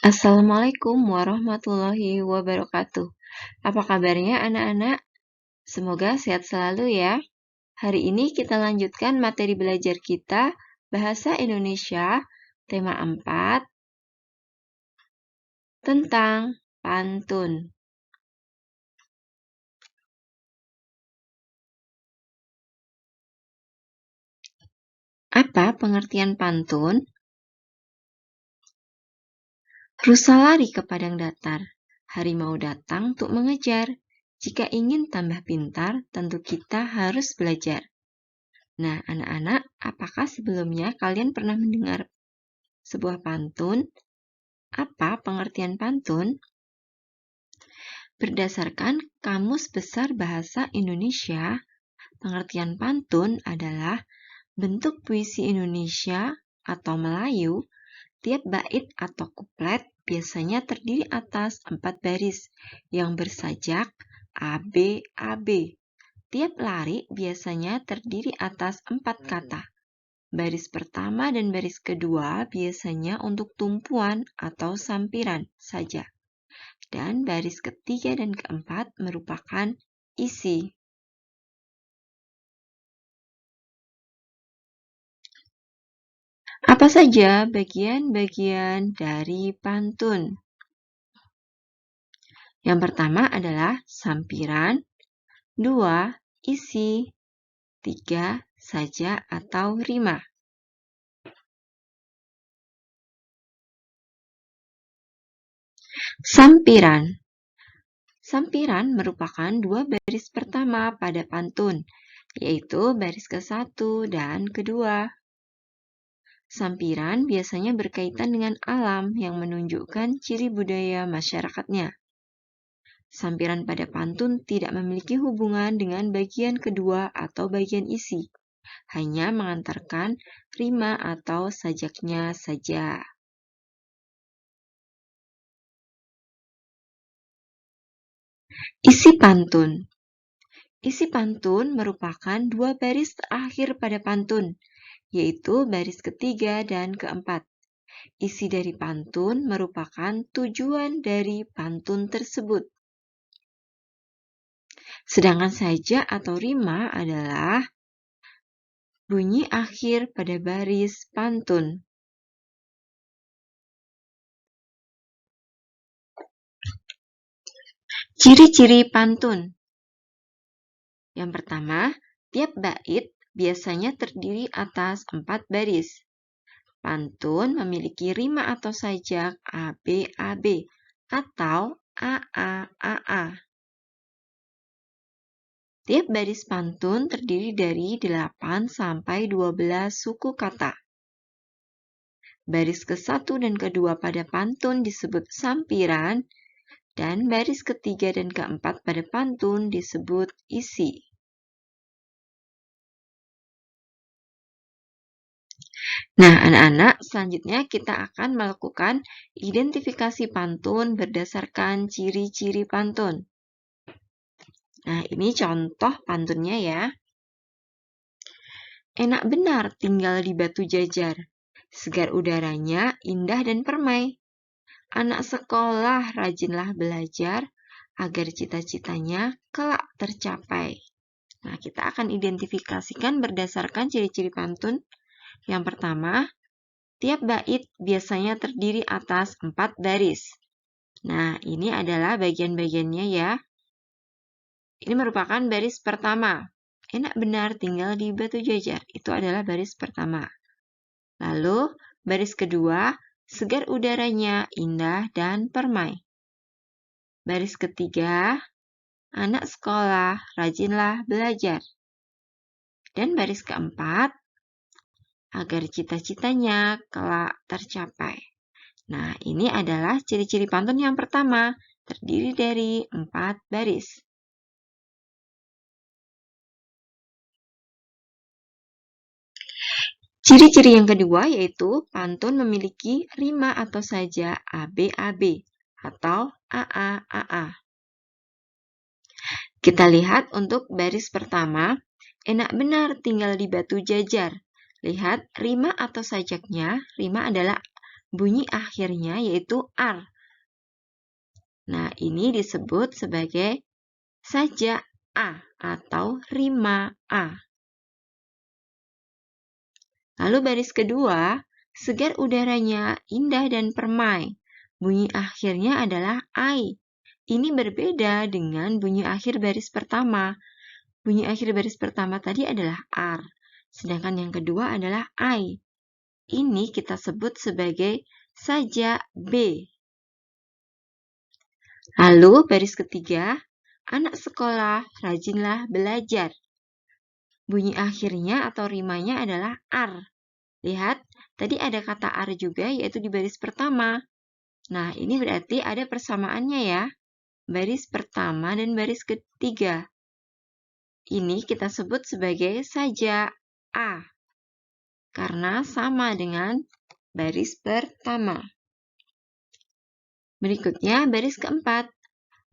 Assalamualaikum warahmatullahi wabarakatuh. Apa kabarnya anak-anak? Semoga sehat selalu ya. Hari ini kita lanjutkan materi belajar kita Bahasa Indonesia tema 4 tentang pantun. Apa pengertian pantun? Rusa lari ke padang datar. Harimau datang untuk mengejar. Jika ingin tambah pintar, tentu kita harus belajar. Nah, anak-anak, apakah sebelumnya kalian pernah mendengar sebuah pantun? Apa pengertian pantun? Berdasarkan Kamus Besar Bahasa Indonesia, pengertian pantun adalah bentuk puisi Indonesia atau Melayu. Tiap bait atau kuplet biasanya terdiri atas 4 baris yang bersajak AB. Tiap lari biasanya terdiri atas 4 kata. Baris pertama dan baris kedua biasanya untuk tumpuan atau sampiran saja. Dan baris ketiga dan keempat merupakan isi. Apa saja bagian-bagian dari pantun? Yang pertama adalah sampiran, 2 isi, 3 saja atau rima. Sampiran. Sampiran merupakan 2 baris pertama pada pantun, yaitu baris ke-1 dan kedua. Sampiran biasanya berkaitan dengan alam yang menunjukkan ciri budaya masyarakatnya. Sampiran pada pantun tidak memiliki hubungan dengan bagian kedua atau bagian isi, hanya mengantarkan rima atau sajaknya saja. Isi pantun. Isi pantun merupakan 2 baris terakhir pada pantun, yaitu baris ketiga dan keempat. Isi dari pantun merupakan tujuan dari pantun tersebut. Sedangkan sajak atau rima adalah bunyi akhir pada baris pantun. Ciri-ciri pantun. Yang pertama, tiap bait biasanya terdiri atas 4 baris. Pantun memiliki rima atau sajak AB atau AA. Tiap baris pantun terdiri dari 8 sampai 12 suku kata. Baris ke-1 dan kedua pada pantun disebut sampiran, dan baris ketiga dan keempat pada pantun disebut isi. Nah, anak-anak, selanjutnya kita akan melakukan identifikasi pantun berdasarkan ciri-ciri pantun. Nah, ini contoh pantunnya ya. Enak benar tinggal di Batu Jajar, segar udaranya indah dan permai. Anak sekolah rajinlah belajar, agar cita-citanya kelak tercapai. Nah, kita akan identifikasikan berdasarkan ciri-ciri pantun. Yang pertama, tiap bait biasanya terdiri atas 4 baris. Nah, ini adalah bagian-bagiannya ya. Ini merupakan baris pertama. Enak benar tinggal di Batu Jajar. Itu adalah baris pertama. Lalu, baris kedua, segar udaranya indah dan permai. Baris ketiga, anak sekolah rajinlah belajar. Dan baris keempat, agar cita-citanya kelak tercapai. Nah, ini adalah ciri-ciri pantun yang pertama, terdiri dari 4 baris. Ciri-ciri yang kedua yaitu pantun memiliki rima atau sajak AB atau AA. Kita lihat untuk baris pertama, enak benar tinggal di Batu Jajar. Lihat rima atau sajaknya, rima adalah bunyi akhirnya yaitu ar. Nah, ini disebut sebagai sajak A atau rima A. Lalu baris kedua, segar udaranya indah dan permai. Bunyi akhirnya adalah ai. Ini berbeda dengan bunyi akhir baris pertama. Bunyi akhir baris pertama tadi adalah ar, sedangkan yang kedua adalah ai. Ini kita sebut sebagai sajak B. Lalu baris ketiga, anak sekolah rajinlah belajar. Bunyi akhirnya atau rimanya adalah ar. Lihat, tadi ada kata ar juga yaitu di baris pertama. Nah, ini berarti ada persamaannya ya. Baris pertama dan baris ketiga. Ini kita sebut sebagai sajak A. Karena sama dengan baris pertama. Berikutnya baris keempat.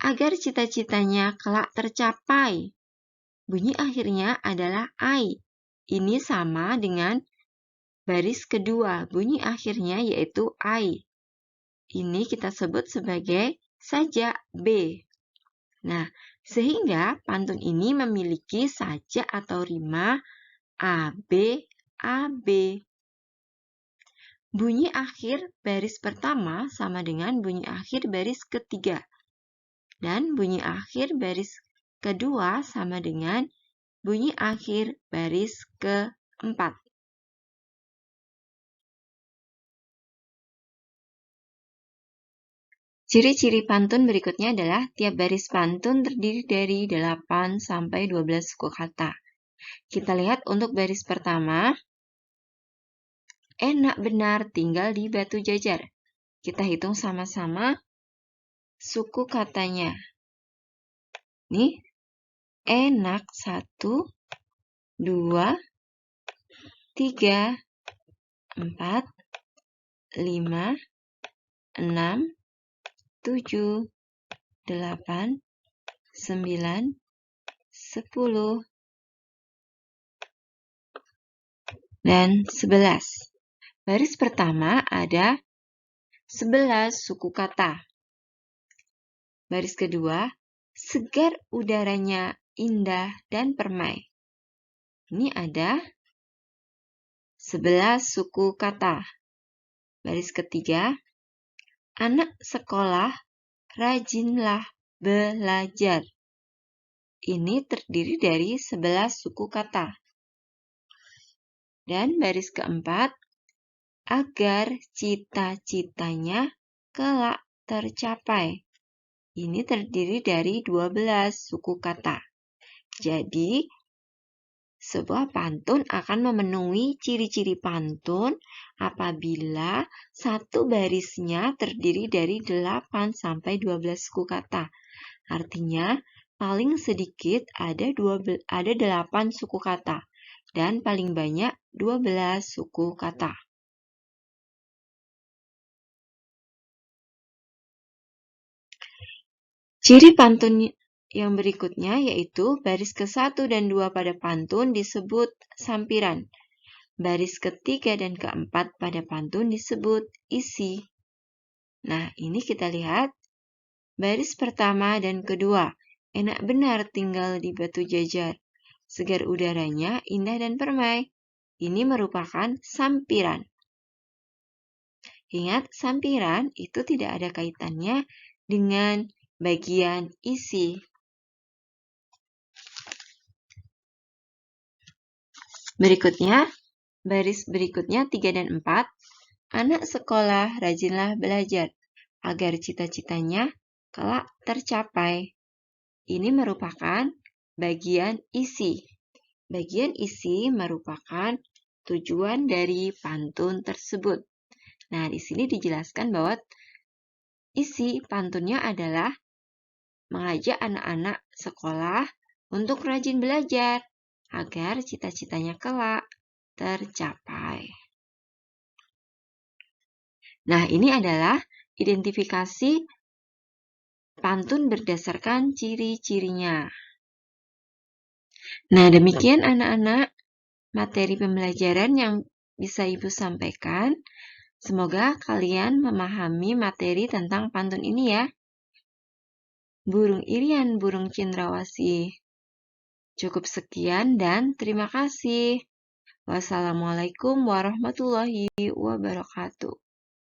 Agar cita-citanya kelak tercapai. Bunyi akhirnya adalah ai. Ini sama dengan baris kedua. Bunyi akhirnya yaitu ai. Ini kita sebut sebagai sajak B. Nah, sehingga pantun ini memiliki sajak atau rima AB, AB. Bunyi akhir baris pertama sama dengan bunyi akhir baris ketiga. Dan bunyi akhir baris kedua sama dengan bunyi akhir baris keempat. Ciri-ciri pantun berikutnya adalah tiap baris pantun terdiri dari 8 sampai 12 suku kata. Kita lihat untuk baris pertama, enak benar tinggal di Batu Jajar. Kita hitung sama-sama suku katanya. Nih, enak 1, 2, 3, 4, 5, 6, 7, 8, 9, 10, dan 11. Baris pertama ada 11 suku kata. Baris kedua, segar udaranya indah dan permai. Ini ada 11 suku kata. Baris ketiga, anak sekolah rajinlah belajar. Ini terdiri dari 11 suku kata. Dan baris keempat, agar cita-citanya kelak tercapai. Ini terdiri dari 12 suku kata. Jadi, sebuah pantun akan memenuhi ciri-ciri pantun apabila satu barisnya terdiri dari 8 sampai 12 suku kata. Artinya, paling sedikit ada 8 suku kata dan paling banyak 12 suku kata. Ciri pantun yang berikutnya yaitu baris ke-1 dan 2 pada pantun disebut sampiran. Baris ke-3 dan ke-4 pada pantun disebut isi. Nah, ini kita lihat. Baris pertama dan kedua, enak benar tinggal di Batu Jajar. Segar udaranya indah dan permai. Ini merupakan sampiran. Ingat, sampiran itu tidak ada kaitannya dengan bagian isi. Berikutnya, baris berikutnya 3 dan 4. Anak sekolah rajinlah belajar agar cita-citanya kelak tercapai. Ini merupakan bagian isi. Bagian isi merupakan tujuan dari pantun tersebut. Nah, di sini dijelaskan bahwa isi pantunnya adalah mengajak anak-anak sekolah untuk rajin belajar agar cita-citanya kelak tercapai. Nah, ini adalah identifikasi pantun berdasarkan ciri-cirinya. Nah, demikian anak-anak materi pembelajaran yang bisa Ibu sampaikan. Semoga kalian memahami materi tentang pantun ini ya. Burung irian, burung cendrawasih. Cukup sekian dan terima kasih. Wassalamualaikum warahmatullahi wabarakatuh.